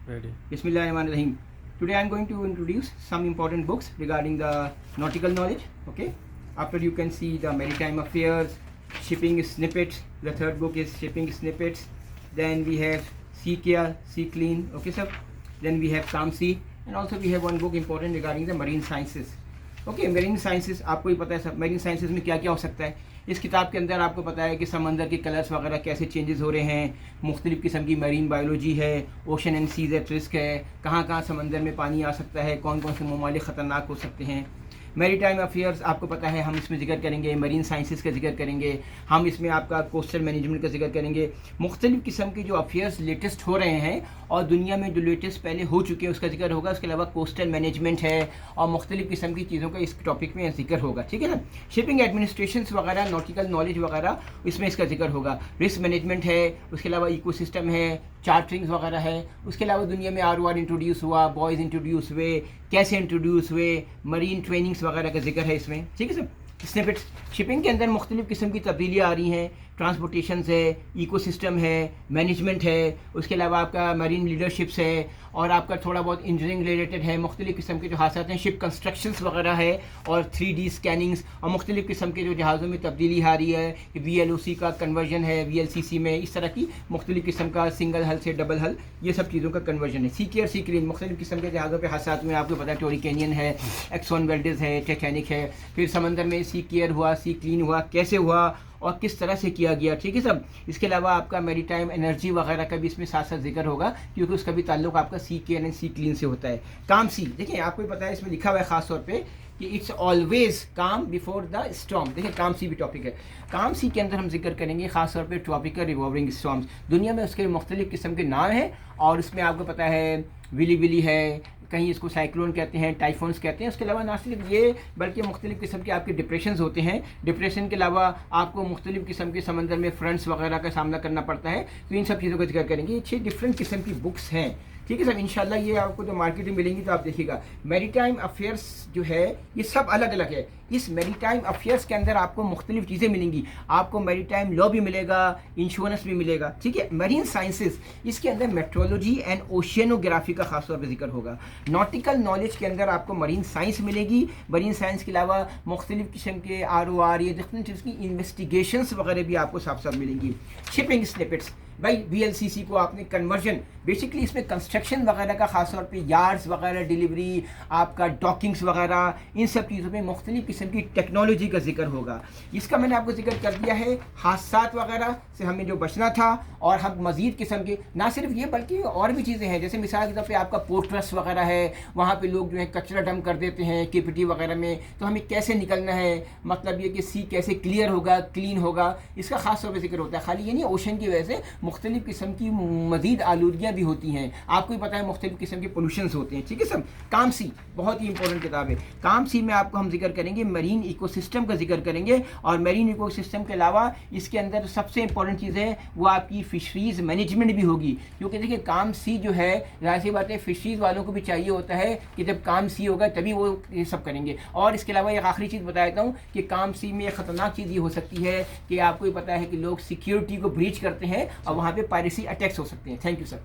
Ready. Bismillahirrahmanirrahim. Today I am going to introduce some important books regarding the nautical knowledge. Okay. After you can see the maritime affairs, shipping snippets. The third book is shipping snippets. Then we have Sea Care, Sea Clean. Okay, sir. Then we have Calm Sea, and also we have one book important regarding the marine sciences. Okay marine sciences आपको ही पता है सब marine sciences में क्या क्या हो सकता है। इस किताब के अंदर आपको पता है कि समंदर के कलर्स वगैरह कैसे चेंजेस हो रहे हैं, मुख्तलिफ़ किस्म की मरीन बायोलॉजी है, ocean and seas at risk है, कहाँ कहाँ समंदर में पानी आ सकता है, कौन कौन से ममालिक ख़तरनाक हो सकते हैं। मैरीटाइम अफेयर्स आपको पता है हम इसमें जिक्र करेंगे, मरीन साइंसेस का जिक्र करेंगे, हम इसमें आपका कोस्टल मैनेजमेंट का जिक्र करेंगे, मुख्तलिफ़ किस्म के जो अफेयर्स लेटेस्ट हो रहे हैं और दुनिया में जो लेटेस्ट पहले हो चुके हैं उसका जिक्र होगा। उसके अलावा कोस्टल मैनेजमेंट है और मुख्तलिफ़ किस्म की चीज़ों का इस टॉपिक में जिक्र होगा, ठीक है ना। शिपिंग एडमिनिस्ट्रेशन वगैरह, नॉटिकल नॉलेज वगैरह इसमें इसका जिक्र होगा। रिस्क मैनेजमेंट है, उसके अलावा इकोसिस्टम है, चार्टरिंग वगैरह है। उसके अलावा दुनिया में ROR इंट्रोड्यूस हुआ, बॉयज़ इंट्रोड्यूस हुए, कैसे इंट्रोड्यूस हुए, मरीन ट्रेनिंग्स वगैरह का जिक्र है इसमें, ठीक है सर। स्निपेट्स, शिपिंग के अंदर मुख्तलिफ़ किस्म की तब्दीलियाँ आ रही हैं, ट्रांसपोर्टेशन है, इकोसिस्टम है, मैनेजमेंट है, उसके अलावा आपका मरीन लीडरशिप्स है और आपका थोड़ा बहुत इंजीनियरिंग रिलेटेड है, मुख्तलिफ़ किस्म के जो हादसात हैं, शिप कंस्ट्रक्शंस वगैरह है और 3D स्कैनिंग्स और मुख्तलिफ़ किस्म के जो जहाज़ों में तब्दीली आ रही है, VLOC का कन्वर्जन है VLCC में, इस तरह की मुख्तलिफ़ किस्म का सिंगल हल से डबल हल, ये सब चीज़ों का कन्वर्जन है। सी केयर, सी क्लीन, मुख्तलिफ़ किस्म के जहाज़ों पर हादसात में आपको पता है टोरी कैनियन है, एक्सॉन वेल्डेस है, टाइटैनिक है। फिर समंदर में सी केयर हुआ, सी क्लीन हुआ, कैसे हुआ और किस तरह से किया गया, ठीक है सब। इसके अलावा आपका मैरीटाइम एनर्जी वगैरह का भी इसमें साथ साथ जिक्र होगा क्योंकि उसका भी ताल्लुक आपका सी केयर एंड सी क्लीन से होता है। काम सी, देखिए आपको भी पता है इसमें लिखा हुआ है ख़ास तौर पे कि इट्स ऑलवेज काम बिफोर द स्टॉर्म। देखिए काम सी भी टॉपिक है। काम सी के अंदर हम जिक्र करेंगे ख़ास तौर पे ट्रॉपिकल रिवॉल्विंग स्टॉर्म्स। दुनिया में उसके मुख्तलिफ़ किस्म के नाम हैं और उसमें आपको पता है विली विली है, कहीं इसको साइक्लोन कहते हैं, टाइफोन्स कहते हैं। उसके अलावा ना सिर्फ ये बल्कि मुख्तलिफ़ किस्म के आपके डिप्रेशंस होते हैं। डिप्रेशन के अलावा आपको मुख्तलिफ़ किस्म के समंदर में फ्रंट्स वगैरह का सामना करना पड़ता है। तो इन सब चीज़ों का जिक्र करेंगे। ये 6 डिफरेंट किस्म की बुक्स हैं, ठीक है सर। इंशाल्लाह ये आपको जो मार्केट में मिलेंगी तो आप देखिएगा। मैरीटाइम अफेयर्स जो है ये सब अलग अलग है। इस मैरीटाइम अफेयर्स के अंदर आपको मुख्तलिफ चीज़ें मिलेंगी। आपको मैरीटाइम लॉ भी मिलेगा, इंश्योरेंस भी मिलेगा, ठीक है। मरीन साइंसेस, इसके अंदर मेट्रोलॉजी एंड ओशियनोग्राफी का खास तौर पर जिक्र होगा। नॉटिकल नॉलेज के अंदर आपको मरीन साइंस मिलेगी। मरीन साइंस के अलावा मुख्तलिफ किस्म के ROR, ये डिफरेंट चीज़ की इन्वेस्टिगेशंस वगैरह भी आपको साफ साफ मिलेंगी। शिपिंग स्निपेट्स, भाई VLCC को आपने कन्वर्जन, बेसिकली इसमें कंस्ट्रक्शन वगैरह का खास तौर पे यार्ड्स वगैरह, डिलीवरी, आपका डॉकिंग्स वगैरह, इन सब चीज़ों में मुख्तलिफ किस्म की टेक्नोलॉजी का जिक्र होगा। इसका मैंने आपको जिक्र कर दिया है। हादसात वगैरह से हमें जो बचना था और हम मज़ीद किस्म के, ना सिर्फ ये बल्कि और भी चीज़ें हैं। जैसे मिसाल के तौर पर आपका पोर्ट ट्रस्ट वगैरह है, वहाँ पर लोग जो है कचरा डंप कर देते हैं KPT वगैरह में, तो हमें कैसे निकलना है, मतलब ये कि सी कैसे क्लियर होगा, क्लीन होगा, इसका खास तौर पर जिक्र होता है। खाली ये नहीं, ओशन की वजह से मुख्तलिफ किस्म की मज़ीद आलूदियाँ भी होती हैं, आपको ही पता है मुख्तलिफ किस्म के पोल्यूशंस होते हैं, ठीक है सब। काम सी बहुत ही इंपॉर्टेंट किताब है। काम सी में आपको हम जिक्र करेंगे मरीन इकोसिस्टम का जिक्र करेंगे और मरीन इकोसिस्टम के अलावा इसके अंदर सबसे इंपॉर्टेंट चीज़ है वो आपकी फ़िशरीज़ मैनेजमेंट भी होगी। क्योंकि देखिए काम सी जो है, ज़ाहिर सी बात है फ़िशरीज़ वालों को भी चाहिए होता है कि जब काम सी होगा तभी वो ये सब करेंगे। और इसके अलावा एक आखिरी चीज़ बता देता हूँ कि काम सी में एक ख़तरनाक चीज़ ये हो सकती है कि आपको ही पता है कि लोग सिक्योरिटी को ब्रीच करते हैं और वहाँ पर पायरेसी अटैक्स हो सकते हैं। Thank you sir.